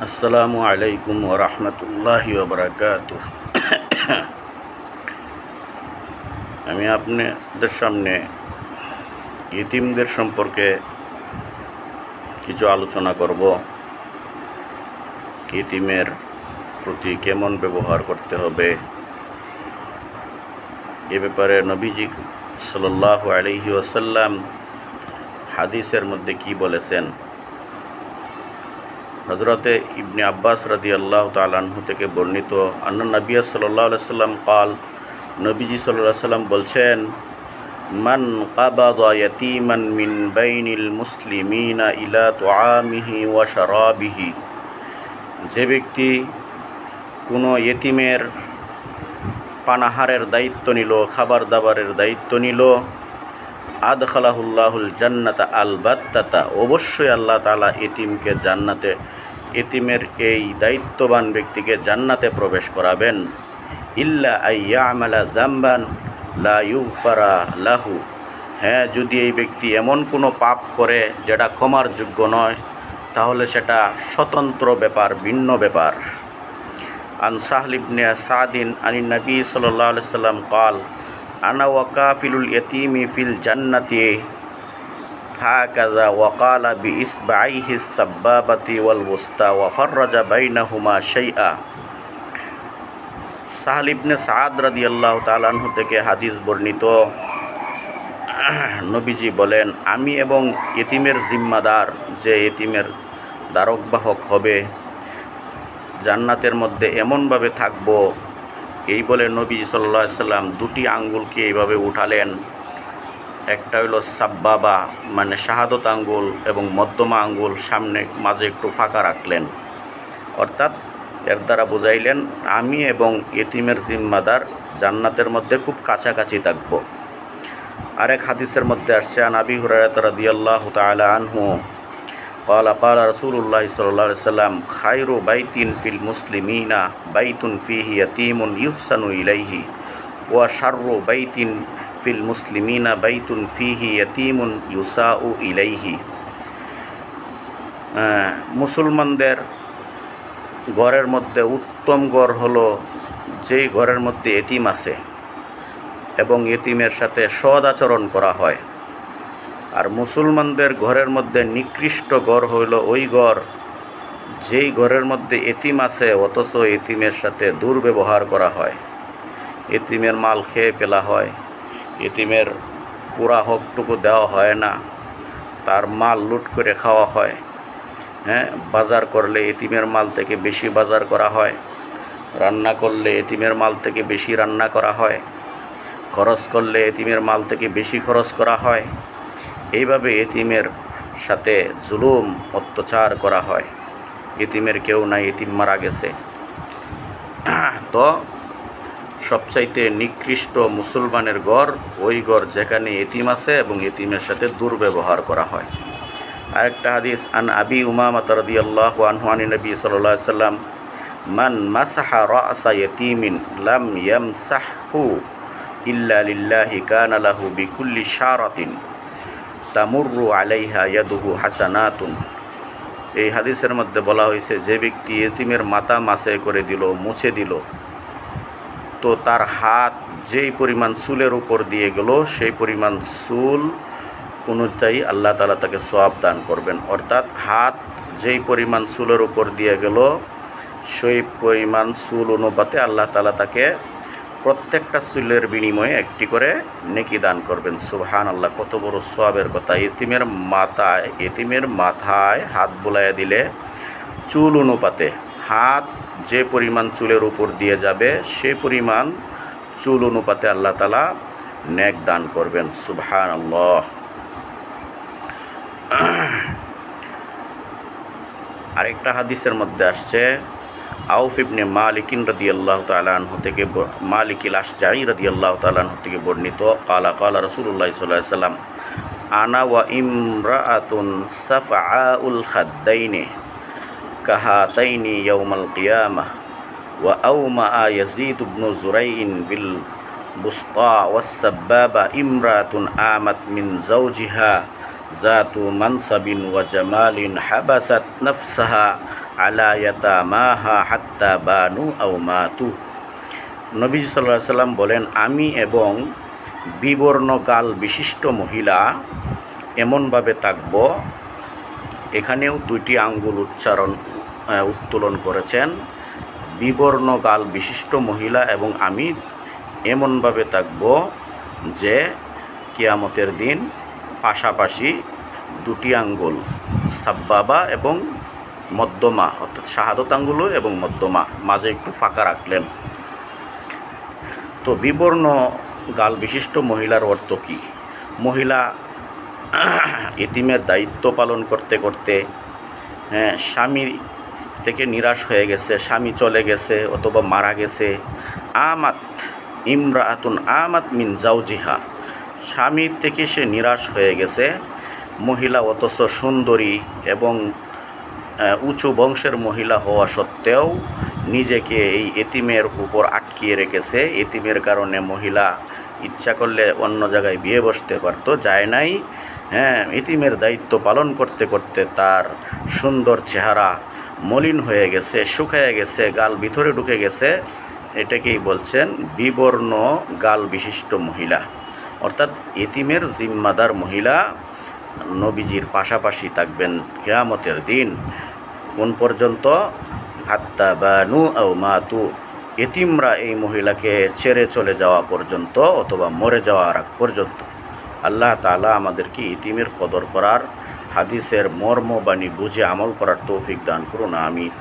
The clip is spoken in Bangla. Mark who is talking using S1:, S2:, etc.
S1: আসসালামু আলাইকুম ওয়া রাহমাতুল্লাহি ওয়া বারাকাতুহু। আমি আপনাদের সামনে ইতিমদের সম্পর্কে কিছু আলোচনা করব। ইতিমের প্রতি কেমন ব্যবহার করতে হবে এ ব্যাপারে নবীজি সাল্লাল্লাহু আলাইহি ওয়াসাল্লাম হাদিসের মধ্যে কি বলেছেন। হযরতে ইবনে আব্বাস রাদিয়াল্লাহু তাআলা আনহু থেকে বর্ণিত, আন্না নবী সাল্লাল্লাহু আলাইহি ওয়াসাল্লাম قال, নবীজি সাল্লাল্লাহু আলাইহি ওয়াসাল্লাম বলছেন, মান কাবাদা ইয়াতীমান মিন বাইনিল মুসলিমিনা ইলা তুআমিহি ওয়া শারাবিহি, যে ব্যক্তি কোনো ইতিমের পানাহারের দায়িত্ব নিল, খাবার দাবারের দায়িত্ব নিল, আদখালাহুল্লাহুল জান্নাতা আলবাত্তাতা, অবশ্যই আল্লাহ তাআলা এতিমকে জান্নাতে, এতিমের এই দায়িত্ববান ব্যক্তিকে জান্নাতে প্রবেশ করাবেন। ইল্লা আইয়ামালা জামবান লা ইউগফারা লাহু, হ্যাঁ, যদি এই ব্যক্তি এমন কোনো পাপ করে যেটা ক্ষমার যোগ্য নয়, তাহলে সেটা স্বতন্ত্র ব্যাপার, ভিন্ন ব্যাপার। আন সাহল ইবনে সাদিন আনিন নবী সাল্লাল্লাহু আলাইহি ওয়াসাল্লাম قال, আনা ওয়াকাফিলুল ইয়াতীমি ফিল জান্নাতি হাকাযা ওয়া ক্বালা বিইসবাইহি সাব্বাবাতি ওয়াল ওয়ুসতা ওয়া ফাররাজা বাইনাহুমা শাইআ। সাহল ইবনে সাদ রাদিয়াল্লাহু তাআলা আনহু থেকে হাদিস বর্ণিত, নবীজি বলেন, আমি এবং ইতিমের জিম্মাদার, যে ইতিমের দ্বারকবাহক হবে, জান্নাতের মধ্যে এমনভাবে থাকব। এই বলে নবী সাল্লাল্লাহু আলাইহি সাল্লাম দুটি আঙ্গুলকে এইভাবে উঠালেন। একটা হলো সাব্বাবা, মানে শাহাদত আঙ্গুল, এবং মধ্যমা আঙ্গুল সামনে মাঝে একটু ফাঁকা রাখলেন। অর্থাৎ এর দ্বারা বুঝাইলেন, আমি এবং ইতিমের জিম্মাদার জান্নাতের মধ্যে খুব কাছাকাছি থাকব। আরেক হাদিসের মধ্যে আসছে, আন আবি হুরায়রা রাদিয়াল্লাহু তাআলা আনহু قال قال رسول الله صلى الله عليه وسلم, خير بيت في المسلمين بيت فيه يتيم يحسن إليه وشر بيت في المسلمين بيت فيه يتيم يساء إليه। মুসলমানদের ঘরের মধ্যে উত্তম ঘর হলো যেই ঘরের মধ্যে এতিম আছে এবং এতিমের সাথে সৎ আচরণ করা হয়। আর মুসলমানদের ঘরের মধ্যে নিকৃষ্ট ঘর হইল ওই ঘর যেই ঘরের মধ্যে এতিম আছে অথচ এতিমের সাথে দুর্ব্যবহার করা হয়, এতিমের মাল খেয়ে ফেলা হয়, এতিমের পুরা হকটুকু দেওয়া হয় না, তার মাল লুট করে খাওয়া হয়। বাজার করলে এতিমের মাল থেকে বেশি বাজার করা হয়, রান্না করলে এতিমের মাল থেকে বেশি রান্না করা হয়, খরচ করলে এতিমের মাল থেকে বেশি খরচ করা হয়। এইভাবে এতিমের সাথে জুলুম অত্যাচার করা হয়। এতিমের কেউ নাই, এতিম মারা গেছে। তো সবচাইতে নিকৃষ্ট মুসলমানের ঘর ওই ঘর যেখানে এতিম আছে এবং এতিমের সাথে দুর্ব্যবহার করা হয়। আরেকটা হাদিস, আন আবি উমামা রাদিয়াল্লাহু আনহু আন নবী সাল্লাল্লাহু আলাইহি ওয়াসাল্লাম, মান মাসাহা রাসা ইয়াতীমিন লাম ইয়ামসাহু ইল্লা লিল্লাহি কানা লাহু বিকুল্লি শারাতিন তামুরু আলাইহা ইয়াদুহু হাসানাতুন। এই হাদিসের মধ্যে বলা হয়েছে, যে ব্যক্তি এতিমের মাথা মাসে করে দিল, মুছে দিল, তো তার হাত যেই পরিমাণ চুলের উপর দিয়ে গেল সেই পরিমাণ চুল অনুযায়ী আল্লাহ তাআলা তাকে সওয়াব দান করবেন। অর্থাৎ হাত যেই পরিমাণ চুলের উপর দিয়ে গেল সেই পরিমাণ চুল অনুপাতে আল্লাহ তাআলা তাকে প্রত্যেকটা চুলের বিনিময়ে একটি করে নেকি দান করবেন। সুবহানাল্লাহ, কত বড় সওয়াবের কথা। এতিমের মাথায় হাত বুলাইয়া দিলে চুল অনুপাতে, হাত যে পরিমাণ চুলের উপর দিয়ে যাবে সেই পরিমাণ চুল অনুপাতে আল্লাহ তাআলা নেক দান করবেন। সুবহানাল্লাহ। আরেকটা হাদিসের মধ্যে আসছে, আউফ ইবনে মালিকিন রাদিয়াল্লাহু তাআলা আনহু থেকে, মালিকিল আশজাঈ রাদিয়াল্লাহু তাআলা আনহু থেকে বর্ণিত, ক্বালা ক্বালা রাসূলুল্লাহ সাল্লাল্লাহু আলাইহি ওয়াসাল্লাম, আনা ওয়া ইমরাআতুন সাফআউল খাদ্দাইনি কাহাতাইনি ইয়াউমাল কিয়ামাহ ওয়া আওমা ইয়াজিদ ইবনু জুরাইন বিল বুসতা ওয়াস সাব্বাবা ইমরাআতুন আমাত মিন যাওজিহা জাতু মানসাবিন ওয়া জামালিন হাবাসাত নাফসাহা আলা ইয়াতামাহা হাত্তা বানু আও মাতু। নবী সাল্লাল্লাহু আলাইহি সাল্লাম বলেন, আমি এবং বিবর্ণ গাল বিশিষ্ট মহিলা এমনভাবে থাকব। এখানেও দুইটি আঙ্গুল উত্তোলন করেছেন। বিবর্ণ গাল বিশিষ্ট মহিলা এবং আমি এমনভাবে থাকব যে কিয়ামতের দিন পাশাপাশি দুটি আঙ্গুল সাব্বাবা এবং মধ্যমা, অর্থাৎ শাহাদত আঙ্গুলও এবং মধ্যমা, মাঝে একটু ফাঁকা রাখলেন। তো বিবর্ণ গাল বিশিষ্ট মহিলার অর্থ কী? মহিলা এতিমের দায়িত্ব পালন করতে করতে স্বামী থেকে নিরাশ হয়ে গেছে, স্বামী চলে গেছে অথবা মারা গেছে। আমাত ইমরাআতুন আমাত মিন জাওজিহা, স্বামীর থেকে সে নিরাশ হয়ে গেছে। মহিলা অথচ সুন্দরী এবং উঁচু বংশের মহিলা হওয়া সত্ত্বেও নিজেকে এই এতিমের উপর আটকিয়ে রেখেছে। এতিমের কারণে মহিলা ইচ্ছা করলে অন্য জায়গায় বিয়ে বসতে পারত, যায় নাই। এতিমের দায়িত্ব পালন করতে করতে তার সুন্দর চেহারা মলিন হয়ে গেছে, শুকিয়ে গেছে, গাল ভিতরে ঢুকে গেছে। এটাকেই বলছেন বিবর্ণ গাল বিশিষ্ট মহিলা। অর্থাৎ এতিমের জিম্মাদার মহিলা নবীজির পাশাপাশি থাকবেন কিয়ামতের দিন। কোন পর্যন্ত? হাত্তা বানু আও মাতু, এতিমরা এই মহিলাকে ছেড়ে চলে যাওয়া পর্যন্ত অথবা মরে যাওয়ার আগ পর্যন্ত। আল্লাহ তাআলা আমাদেরকে এতিমের কদর করার, হাদিসের মর্মবাণী বুঝে আমল করার তৌফিক দান করুন। আমিন।